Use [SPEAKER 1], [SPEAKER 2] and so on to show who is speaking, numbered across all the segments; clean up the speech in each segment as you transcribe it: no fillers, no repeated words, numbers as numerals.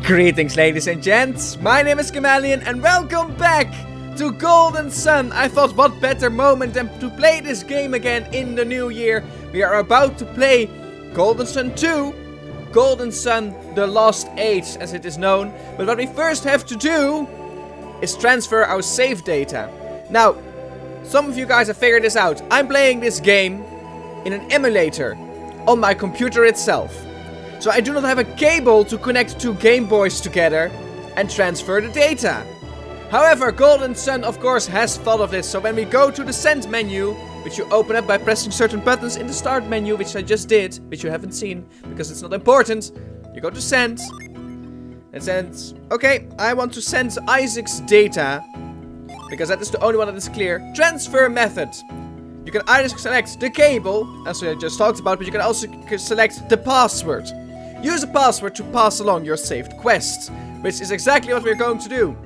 [SPEAKER 1] Greetings ladies and gents, my name is Chameleon and welcome back to Golden Sun. I thought what better moment than to play this game again in the new year. We are about to play Golden Sun 2, Golden Sun The Lost Age as it is known. But what we first have to do is transfer our save data. Now, some of you guys have figured this out. I'm playing this game in an emulator on my computer itself. So I do not have a cable to connect two Game Boys together and transfer the data. However, Golden Sun of course has thought of this. So when we go to the send menu, which you open up by pressing certain buttons in the start menu, which I just did, which you haven't seen because it's not important. You go to send and send, okay, I want to send Isaac's data because that is the only one that is clear. Transfer method. You can either select the cable, as I just talked about, but you can also select the password. Use a password to pass along your saved quest, which is exactly what we're going to do.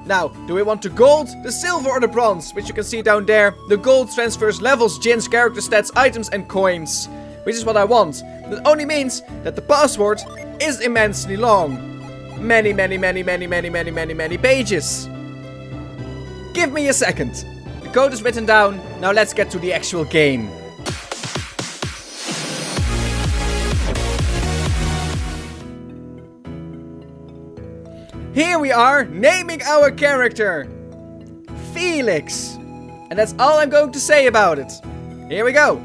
[SPEAKER 1] Now, do we want the gold, the silver or the bronze? Which you can see down there. The gold transfers levels, gins, character stats, items and coins. Which is what I want. That only means that the password is immensely long. Many pages. Give me a second. The code is written down. Now let's get to the actual game. Here we are, naming our character, Felix. And that's all I'm going to say about it. Here we go.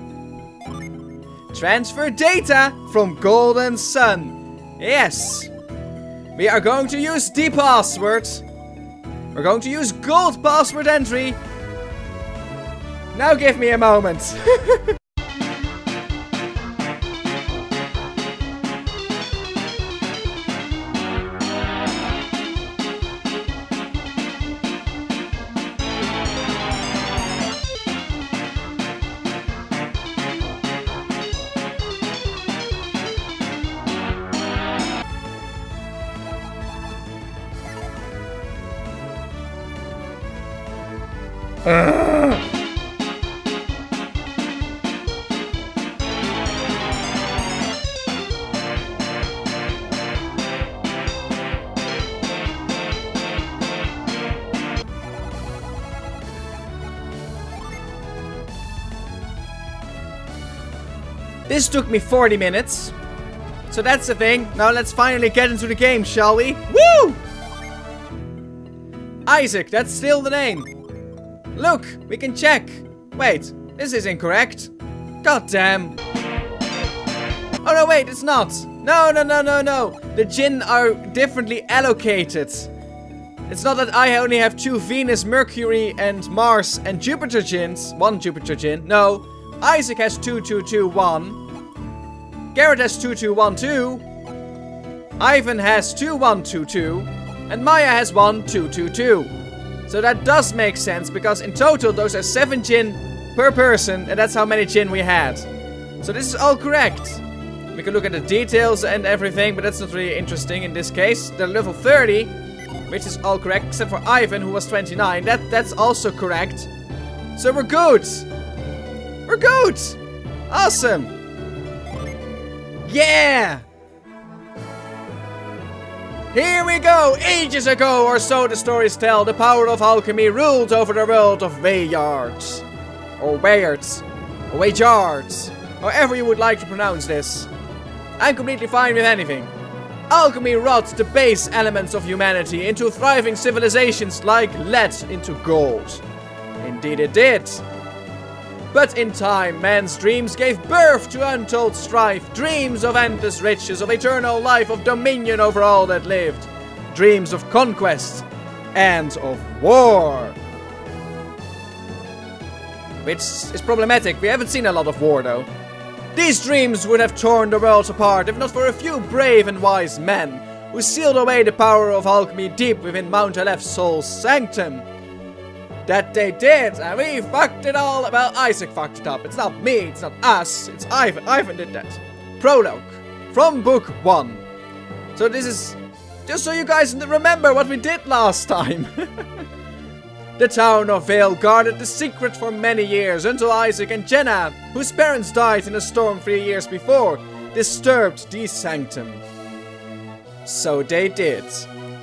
[SPEAKER 1] Transfer data from Golden Sun. Yes. We are going to use the password. We're going to use gold password entry. Now give me a moment. This took me 40 minutes. So that's the thing. Now let's finally get into the game, shall we? Woo! Isaac, that's still the name. Look, we can check. Wait, this is incorrect. God damn. Oh no, wait, it's not. No. The Jinn are differently allocated. It's not that I only have 2 Venus, Mercury, and Mars and Jupiter Jinns. 1 Jupiter Jinn. No. Isaac has 2221. Garrett has 2212. Ivan has 2122. And Maya has 1222. So that does make sense because in total those are 7 Jinn per person. And that's how many Jinn we had. So this is all correct. We can look at the details and everything, but that's not really interesting in this case. They're level 30, which is all correct, except for Ivan who was 29. That's also correct. So we're good. We're good! Awesome! Yeah! Here we go! Ages ago, or so the stories tell, the power of alchemy ruled over the world of Wayards. Or Wayards. Or Wayards. However you would like to pronounce this. I'm completely fine with anything. Alchemy wrought the base elements of humanity into thriving civilizations like lead into gold. Indeed it did. But in time, man's dreams gave birth to untold strife. Dreams of endless riches, of eternal life, of dominion over all that lived. Dreams of conquest and of war. Which is problematic. We haven't seen a lot of war though. These dreams would have torn the world apart if not for a few brave and wise men who sealed away the power of alchemy deep within Mount Aleph's soul's sanctum. That they did, and we fucked it all. Well, Isaac fucked it up. It's not me, it's not us, it's Ivan. Ivan did that. Prologue from book 1. So this is just so you guys remember what we did last time. The town of Vale guarded the secret for many years until Isaac and Jenna, whose parents died in a storm 3 years before, disturbed the sanctum. So they did.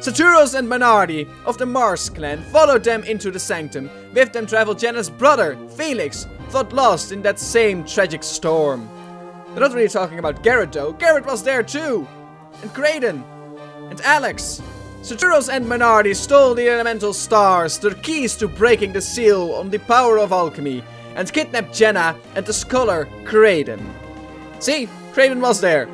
[SPEAKER 1] Saturos and Menardi of the Mars clan followed them into the sanctum. With them traveled Jenna's brother, Felix, thought lost in that same tragic storm. They're not really talking about Garrett though. Garrett was there too! And Kraden! And Alex! Saturos and Menardi stole the elemental stars, the keys to breaking the seal on the power of alchemy, and kidnapped Jenna and the scholar Kraden. See? Kraden was there.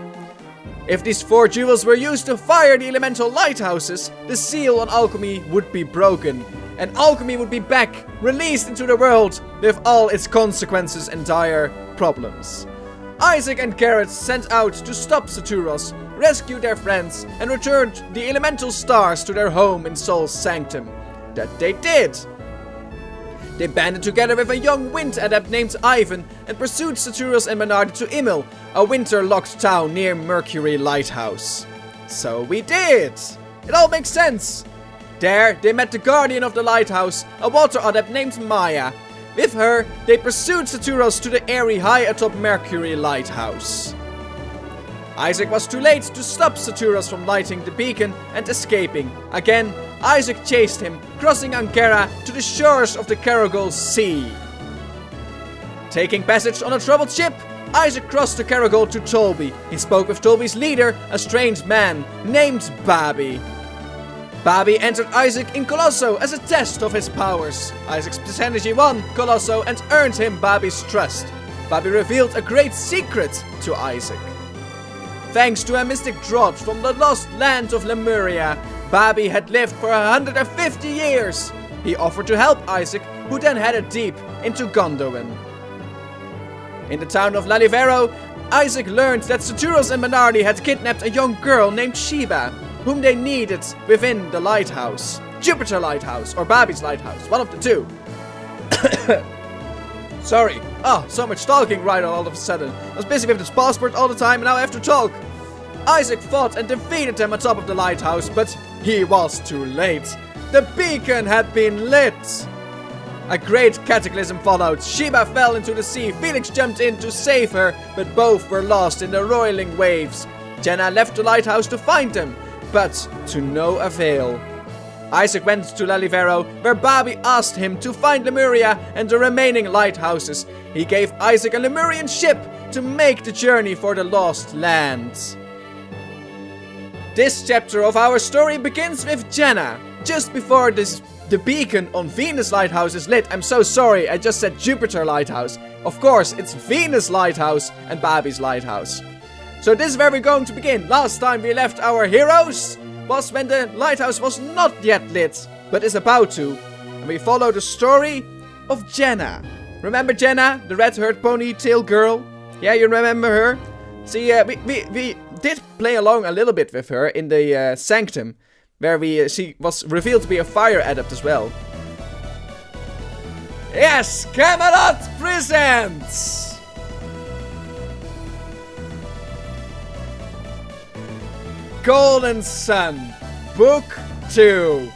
[SPEAKER 1] If these 4 jewels were used to fire the elemental lighthouses, the seal on alchemy would be broken, and alchemy would be back, released into the world, with all its consequences and dire problems. Isaac and Garrett sent out to stop Saturos, rescue their friends, and returned the elemental stars to their home in Sol's sanctum. That they did! They banded together with a young wind adept named Ivan and pursued Saturos and Menardi to Imil, a winter-locked town near Mercury Lighthouse. So we did! It all makes sense! There, they met the guardian of the lighthouse, a water adept named Maya. With her, they pursued Saturos to the area high atop Mercury Lighthouse. Isaac was too late to stop Saturos from lighting the beacon and escaping. Again, Isaac chased him, crossing Angara to the shores of the Caragol Sea. Taking passage on a troubled ship, Isaac crossed the Caragol to Tolby. He spoke with Tolby's leader, a strange man named Babi. Babi entered Isaac in Colosso as a test of his powers. Isaac's energy won Colosso and earned him Babi's trust. Babi revealed a great secret to Isaac. Thanks to a mystic draught from the lost land of Lemuria, Babi had lived for 150 years. He offered to help Isaac, who then headed deep into Gondolin. In the town of Lalivero, Isaac learned that Saturos and Menardi had kidnapped a young girl named Sheba, whom they needed within the lighthouse. Jupiter Lighthouse, or Babi's Lighthouse, one of the two. Sorry. Oh, so much talking right all of a sudden. I was busy with this passport all the time and now I have to talk. Isaac fought and defeated them atop of the lighthouse, but he was too late. The beacon had been lit. A great cataclysm followed. Sheba fell into the sea. Felix jumped in to save her, but both were lost in the roiling waves. Jenna left the lighthouse to find them, but to no avail. Isaac went to Lalivero, where Babi asked him to find Lemuria and the remaining lighthouses. He gave Isaac a Lemurian ship to make the journey for the lost lands. This chapter of our story begins with Jenna. Just before the beacon on Venus Lighthouse is lit. I'm so sorry, I just said Jupiter Lighthouse. Of course, it's Venus Lighthouse and Babi's Lighthouse. So this is where we're going to begin. Last time we left our heroes was when the lighthouse was not yet lit, but is about to. And we follow the story of Jenna. Remember Jenna, the red-haired ponytail girl? Yeah, you remember her? See, we did play along a little bit with her in the Sanctum, where she was revealed to be a fire adept as well. Yes, Camelot presents Golden Sun, Book 2.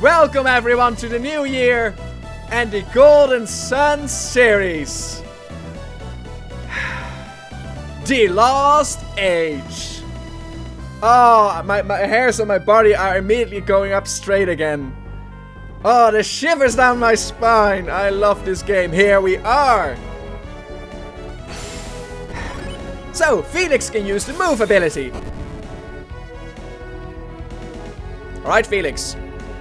[SPEAKER 1] Welcome everyone to the new year and the Golden Sun series. The Lost Age. Oh, my hairs on my body are immediately going up straight again. Oh, the shivers down my spine. I love this game. Here we are. So, Felix can use the move ability. Alright, Felix.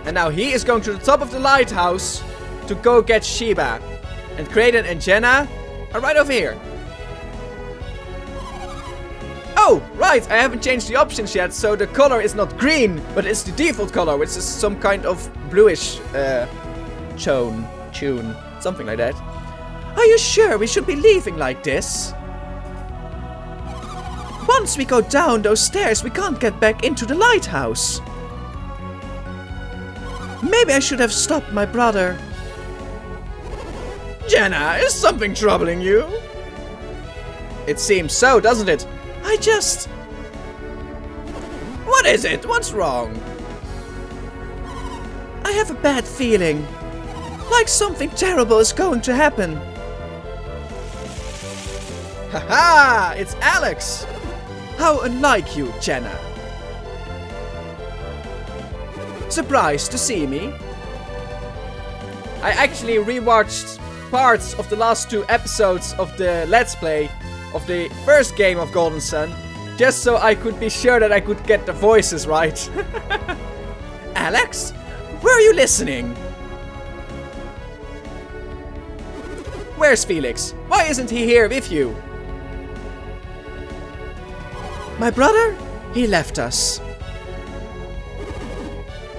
[SPEAKER 1] And now he is going to the top of the lighthouse to go get Sheba. And Kraden and Jenna are right over here. Oh, right, I haven't changed the options yet, so the color is not green, but it's the default color, which is some kind of bluish tune, something like that. Are you sure we should be leaving like this? Once we go down those stairs, we can't get back into the lighthouse. Maybe I should have stopped my brother. Jenna, is something troubling you? It seems so, doesn't it? What is it? What's wrong? I have a bad feeling. Like something terrible is going to happen. Haha! It's Alex! How unlike you, Jenna. Surprised to see me? I actually rewatched parts of the last 2 episodes of the Let's Play of the first game of Golden Sun, just so I could be sure that I could get the voices right. Alex? Were you listening? Where's Felix? Why isn't he here with you? My brother? He left us.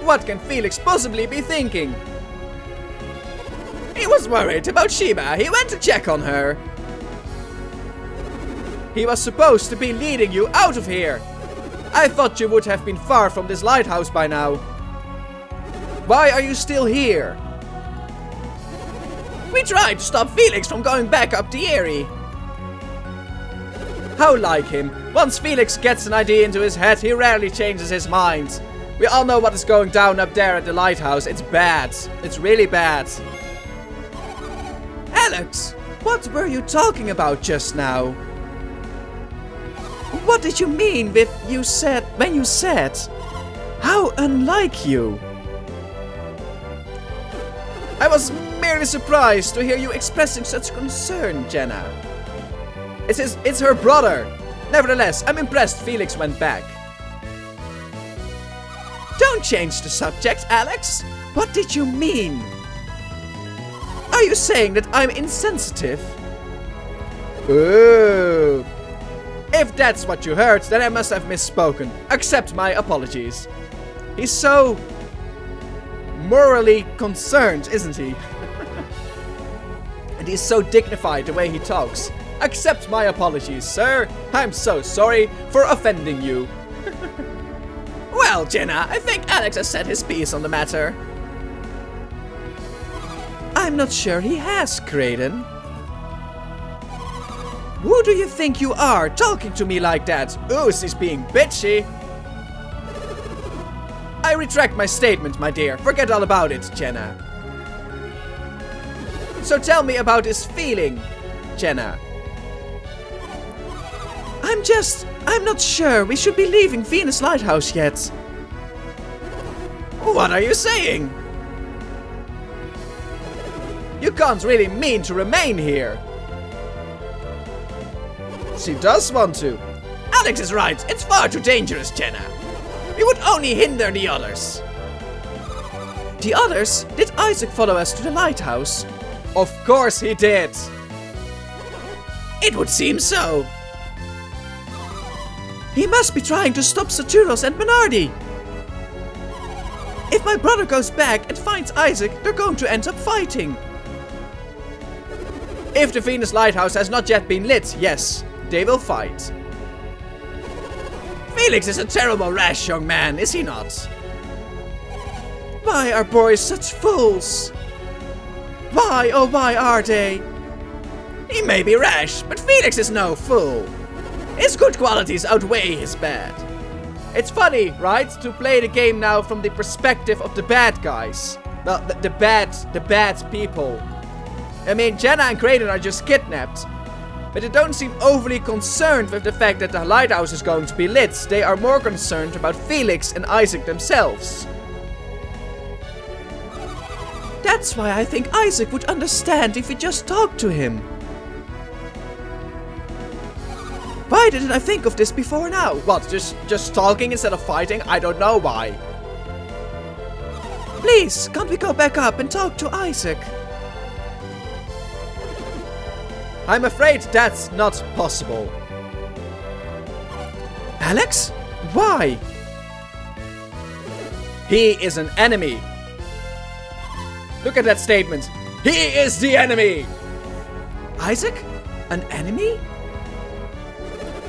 [SPEAKER 1] What can Felix possibly be thinking? He was worried about Sheba. He went to check on her. He was supposed to be leading you out of here. I thought you would have been far from this lighthouse by now. Why are you still here? We tried to stop Felix from going back up the Eyrie. How like him. Once Felix gets an idea into his head, he rarely changes his mind. We all know what is going down up there at the lighthouse. It's bad. It's really bad. Alex, what were you talking about just now? What did you mean with when you said? How unlike you. I was merely surprised to hear you expressing such concern, Jenna. It's her brother. Nevertheless, I'm impressed Felix went back. Don't change the subject, Alex. What did you mean? Are you saying that I'm insensitive? Ooh. If that's what you heard, then I must have misspoken. Accept my apologies. He's so morally concerned, isn't he? And he's so dignified the way he talks. Accept my apologies, sir. I'm so sorry for offending you. Well, Jenna, I think Alex has said his piece on the matter. I'm not sure he has, Kraden. Who do you think you are, talking to me like that? Ooh, she's being bitchy. I retract my statement, my dear. Forget all about it, Jenna. So tell me about his feeling, Jenna. I'm not sure we should be leaving Venus Lighthouse yet. What are you saying? You can't really mean to remain here. She does want to. Alex is right. It's far too dangerous, Jenna. We would only hinder the others. The others? Did Isaac follow us to the lighthouse? Of course he did. It would seem so. He must be trying to stop Saturos and Menardi. If my brother goes back and finds Isaac, they're going to end up fighting. If the Venus Lighthouse has not yet been lit, yes, they will fight. Felix is a terrible rash young man, is he not? Why are boys such fools? Why, oh why are they? He may be rash, but Felix is no fool. His good qualities outweigh his bad. It's funny, right, to play the game now from the perspective of the bad guys. Well, the bad people. I mean, Jenna and Kraden are just kidnapped. But they don't seem overly concerned with the fact that the lighthouse is going to be lit. They are more concerned about Felix and Isaac themselves. That's why I think Isaac would understand if we just talked to him. Why didn't I think of this before now? What, just talking instead of fighting? I don't know why. Please, can't we go back up and talk to Isaac? I'm afraid that's not possible. Alex? Why? He is an enemy. Look at that statement. He is the enemy! Isaac? An enemy?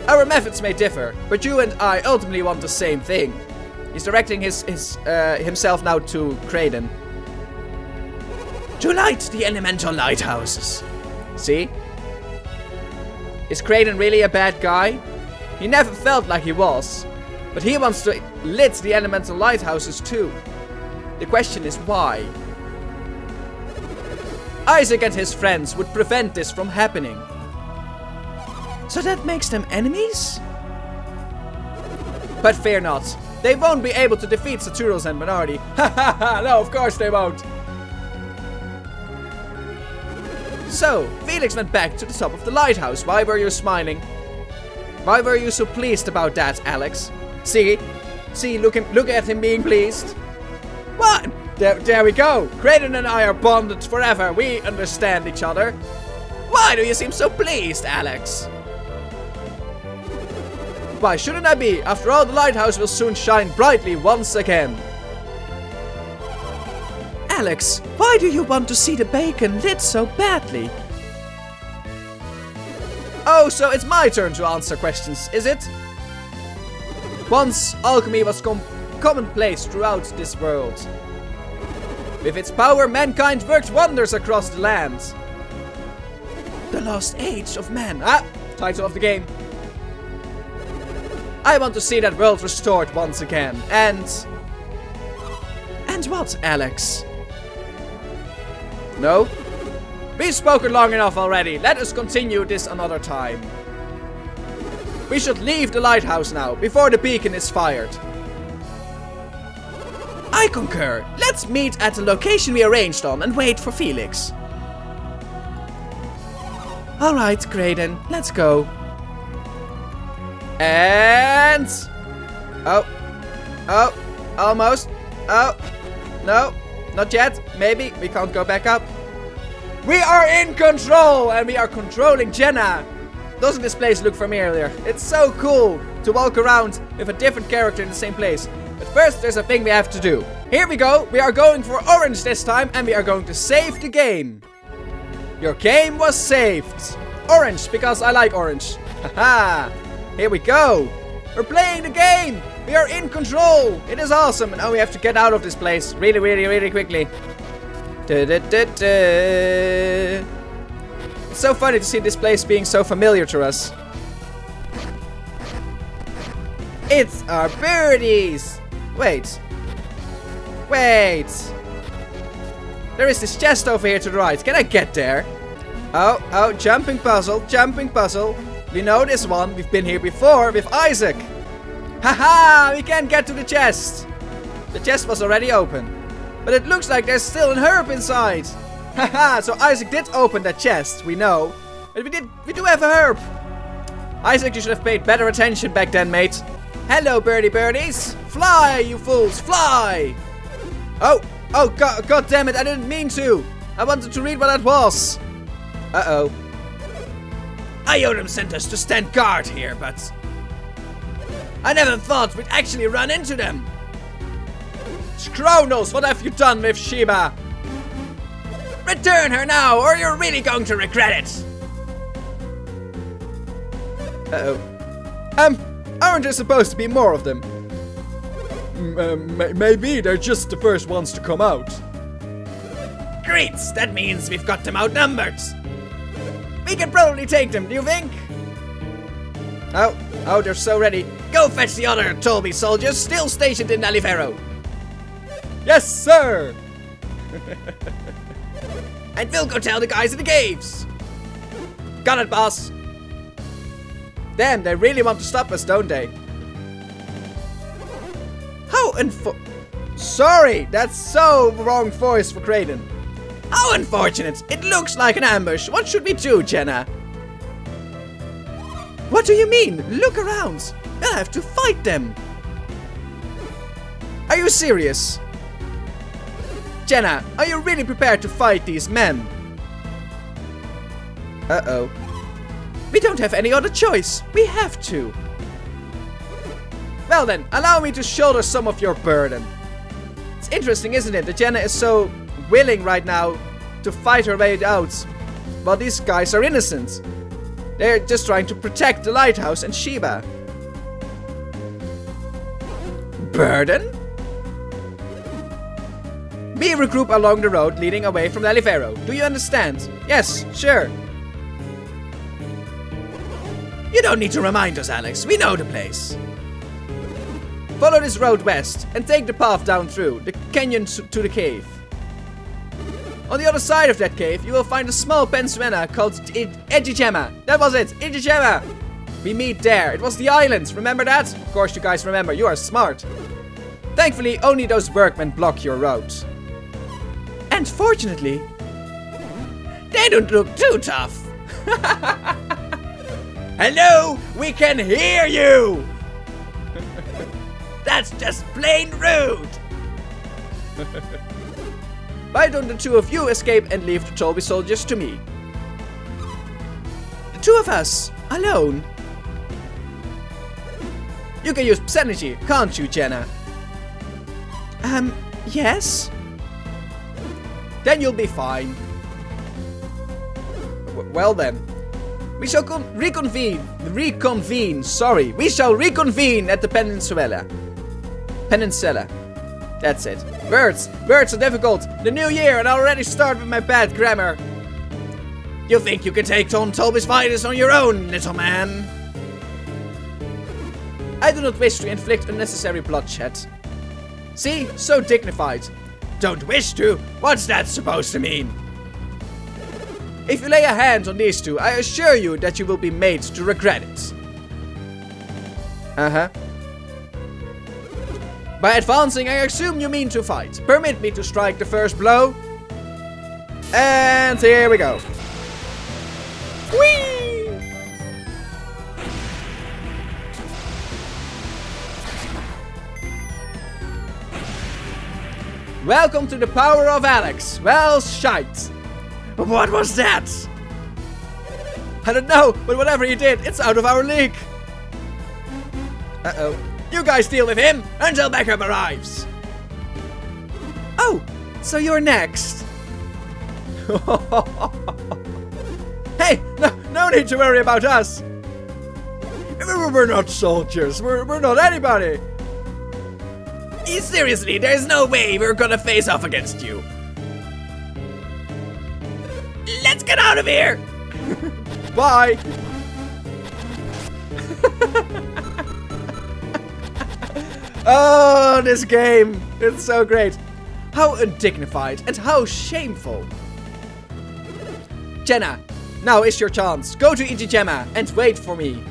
[SPEAKER 1] Our methods may differ, but you and I ultimately want the same thing. He's directing himself now to Kraden. To light the elemental lighthouses. See? Is Kraden really a bad guy? He never felt like he was. But he wants to lit the elemental lighthouses too. The question is why? Isaac and his friends would prevent this from happening. So that makes them enemies? But fear not. They won't be able to defeat Saturos and Bernardi. Ha ha ha! No, of course they won't. So, Felix went back to the top of the lighthouse. Why were you smiling? Why were you so pleased about that, Alex? See, look at him being pleased. What? There we go. Kraden and I are bonded forever. We understand each other. Why do you seem so pleased, Alex? Why shouldn't I be? After all, the lighthouse will soon shine brightly once again. Alex, why do you want to see the bacon lit so badly? Oh, so it's my turn to answer questions, is it? Once, alchemy was commonplace throughout this world. With its power, mankind worked wonders across the land. The Lost Age of Man. Title of the game. I want to see that world restored once again. And what, Alex? No? We've spoken long enough already. Let us continue this another time. We should leave the lighthouse now, before the beacon is fired. I concur. Let's meet at the location we arranged on and wait for Felix. Alright, Kraden, let's go. And... Oh, almost. Oh, no, not yet. Maybe we can't go back up. We are in control, and we are controlling Jenna. Doesn't this place look familiar? It's so cool to walk around with a different character in the same place. But first, there's a thing we have to do. Here we go. We are going for orange this time, and we are going to save the game. Your game was saved. Orange, because I like orange. Haha. Here we go. We're playing the game. We are in control. It is awesome. And now we have to get out of this place really, really, really quickly. It's so funny to see this place being so familiar to us. It's our birdies. Wait. There is this chest over here to the right. Can I get there? Oh, jumping puzzle. We know this one. We've been here before with Isaac. Haha, we can't get to the chest. The chest was already open. But it looks like there's still an herb inside. Haha, so Isaac did open that chest, we know. But we do have a herb. Isaac, you should have paid better attention back then, mate. Hello, birdies. Fly, you fools, fly. Oh, God damn it, I didn't mean to. I wanted to read what that was. Uh-oh. Iodum sent us to stand guard here, but I never thought we'd actually run into them. Skronos, what have you done with Sheba? Return her now, or you're really going to regret it. Uh-oh. Aren't there supposed to be more of them? Maybe they're just the first ones to come out. Great, that means we've got them outnumbered. We can probably take them, do you think? Oh, they're so ready. Go fetch the other Tolby soldiers still stationed in Alifero. Yes, sir! And we'll go tell the guys in the caves. Got it, boss. Damn, they really want to stop us, don't they? How Sorry, that's so wrong voice for Kraden. How unfortunate. It looks like an ambush. What should we do, Jenna? What do you mean? Look around. We'll have to fight them. Are you serious? Jenna, are you really prepared to fight these men? Uh-oh. We don't have any other choice. We have to. Well then, allow me to shoulder some of your burden. It's interesting, isn't it, that Jenna is so willing right now to fight her way out, while these guys are innocent. They're just trying to protect the lighthouse and Sheba. Burden? We regroup along the road leading away from Alifero. Do you understand? Yes, sure. You don't need to remind us, Alex. We know the place. Follow this road west and take the path down through the canyon to the cave. On the other side of that cave, you will find a small pensuena called Ejijema. That was it, Ejijema. We meet there. It was the island. Remember that? Of course you guys remember. You are smart. Thankfully, only those workmen block your road. And fortunately, they don't look too tough. Hello, we can hear you! That's just plain rude! Why don't the two of you escape and leave the Tolby soldiers to me? The two of us, alone? You can use Psynergy, can't you, Jenna? Yes? Then you'll be fine. Well then. We shall reconvene at the Peninsula. That's it. Words are difficult. The new year and I already start with my bad grammar. You think you can take on Tolby's fighters on your own, little man? I do not wish to inflict unnecessary bloodshed. See? So dignified. Don't wish to? What's that supposed to mean? If you lay a hand on these two, I assure you that you will be made to regret it. Uh-huh. By advancing, I assume you mean to fight. Permit me to strike the first blow. And here we go. Whee! Welcome to the power of Alex. Well, shite. What was that? I don't know, but whatever he did, it's out of our league. Uh-oh. You guys deal with him until backup arrives. Oh, so you're next. Hey, no need to worry about us. We're not soldiers. We're not anybody. Seriously, there's no way we're gonna face off against you. Let's get out of here! Bye! Oh, this game! It's so great. How undignified and how shameful. Jenna, now is your chance. Go to Ichijama and wait for me.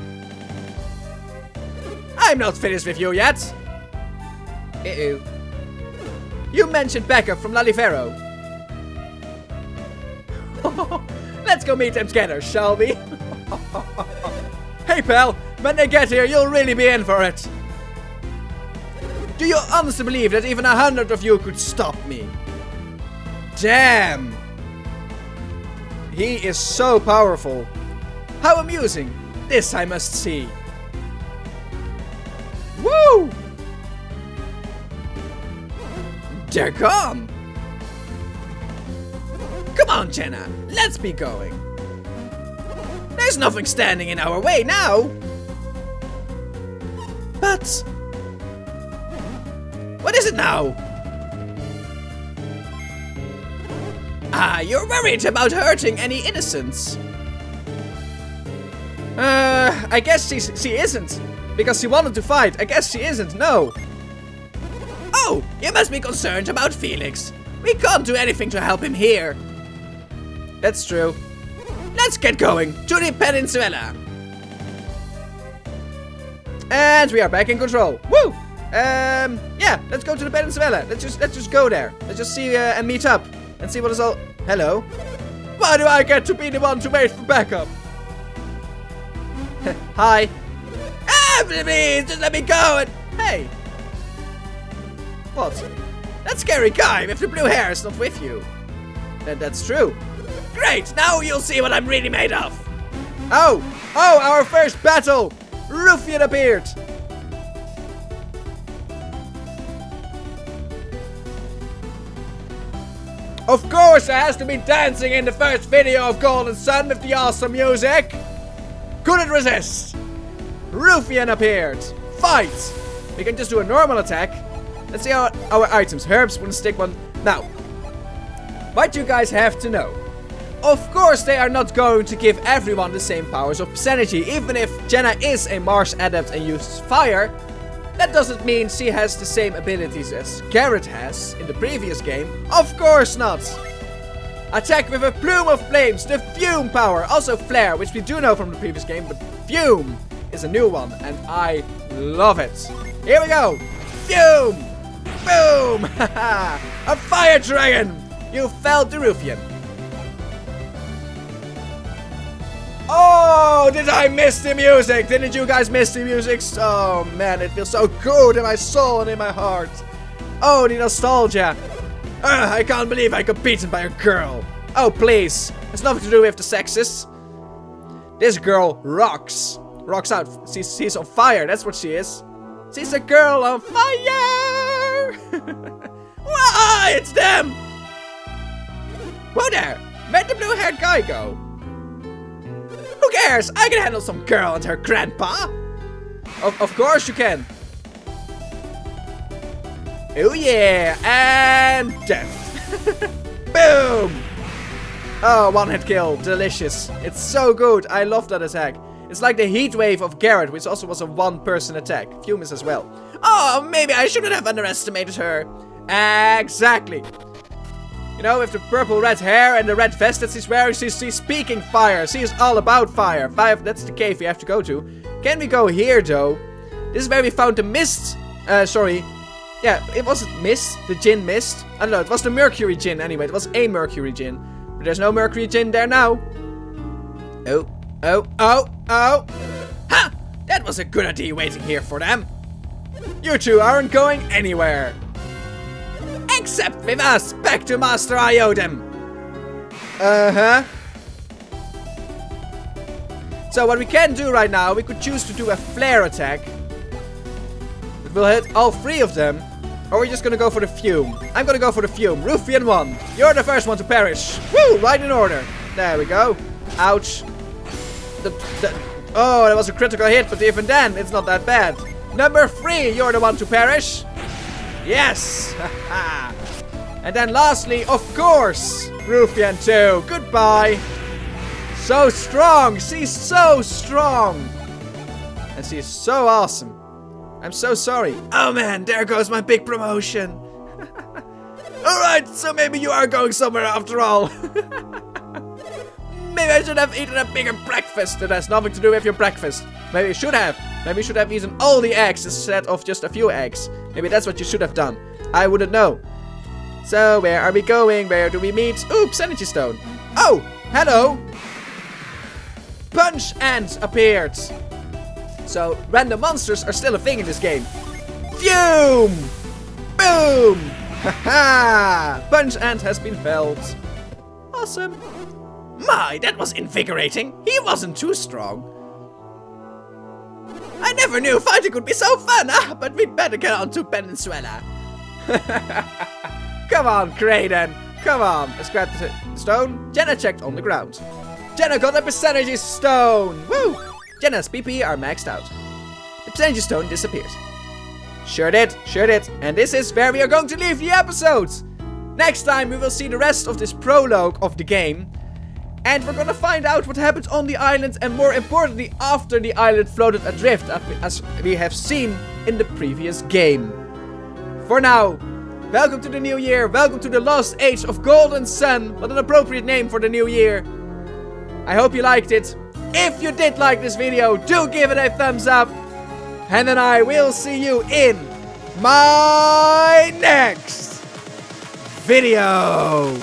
[SPEAKER 1] I'm not finished with you yet. Uh-oh. You mentioned backup from Lalifero. Let's go meet them together, shall we? Hey pal, when they get here, you'll really be in for it. Do you honestly believe that even 100 of you could stop me? Damn. He is so powerful. How amusing. This I must see. Woo! They're gone. Come on, Jenna. Let's be going. There's nothing standing in our way now. But what is it now? Ah, you're worried about hurting any innocents. I guess she isn't. Because she wanted to fight. I guess she isn't, no. Oh, you must be concerned about Felix. We can't do anything to help him here. That's true. Let's get going to the Peninsula. And we are back in control. Woo! Yeah, let's go to the Peninsula. Let's just go there. Let's just see and meet up and see what is all. Hello. Why do I get to be the one to wait for backup? Hi. Ah, please, just let me go. And hey. What? That scary guy with the blue hair is not with you. That's true. Great, now you'll see what I'm really made of. Oh, our first battle. Ruffian appeared. Of course, there has to be dancing in the first video of Golden Sun with the awesome music. Couldn't resist. Ruffian appeared. Fight. We can just do a normal attack. Let's see our items. Herbs, wooden stick one. Now, what you guys have to know. Of course, they are not going to give everyone the same powers of Psynergy. Even if Jenna is a Mars adept and uses fire, that doesn't mean she has the same abilities as Garrett has in the previous game. Of course not. Attack with a plume of flames, the Fume power. Also Flare, which we do know from the previous game, but Fume is a new one, and I love it. Here we go. Fume. Boom! Haha! A fire dragon! You felled the ruffian. Oh, did I miss the music? Didn't you guys miss the music? Oh man, it feels so good in my soul and in my heart. Oh, the nostalgia. I can't believe I got beaten by a girl. Oh, please. It's nothing to do with the sexes. This girl rocks. Rocks out. She's on fire. That's what she is. She's a girl on fire. Why? It's them. Whoa there. Where'd the blue-haired guy go? Who cares? I can handle some girl and her grandpa. Of course you can. Oh yeah. And death. Boom. Oh, one-hit kill. Delicious. It's so good. I love that attack. It's like the heat wave of Garrett, which also was a one-person attack. Fumes as well. Oh, maybe I shouldn't have underestimated her. Exactly. You know, with the purple-red hair and the red vest that she's wearing, she's speaking fire. She is all about fire. That's the cave we have to go to. Can we go here, though? This is where we found the mist. Sorry. Yeah, it wasn't mist. The gin mist. I don't know. It was the mercury gin anyway. It was a mercury gin. But there's no mercury gin there now. Oh. Oh. Oh. Oh. Ha! That was a good idea waiting here for them. You two aren't going anywhere. Except with us, back to Master Iodem. Uh-huh. So what we can do right now, we could choose to do a flare attack. It will hit all three of them. Or we're just gonna go for the fume. I'm gonna go for the fume. Ruffian 1. You're the first one to perish. Woo! Right in order. There we go. Ouch. Oh, that was a critical hit, but even then, it's not that bad. Number 3, you're the one to perish. Yes! And then lastly, of course, Ruffian 2. Goodbye. So strong. She's so strong. And she's so awesome. I'm so sorry. Oh man, there goes my big promotion. Alright, so maybe you are going somewhere after all. Maybe I should have eaten a bigger breakfast. That has nothing to do with your breakfast. Maybe you should have. Maybe you should have eaten all the eggs instead of just a few eggs. Maybe that's what you should have done. I wouldn't know. So, where are we going? Where do we meet? Oops, energy stone. Oh, hello. Punch Ant appeared. So, random monsters are still a thing in this game. Fume! Boom! Haha! Punch Ant has been felled. Awesome. My, that was invigorating. He wasn't too strong. I never knew fighting could be so fun, but we'd better get on to Venezuela. Come on, Kraden. Come on. Let's grab the stone. Jenna checked on the ground. Jenna got a percentage stone. Woo! Jenna's PP are maxed out. The percentage stone disappeared. Sure did. Sure did. And this is where we are going to leave the episode. Next time we will see the rest of this prologue of the game. And we're gonna find out what happened on the island, and more importantly, after the island floated adrift, as we have seen in the previous game. For now, welcome to the new year, welcome to the lost age of Golden Sun. What an appropriate name for the new year. I hope you liked it. If you did like this video, do give it a thumbs up. And then I will see you in my next video.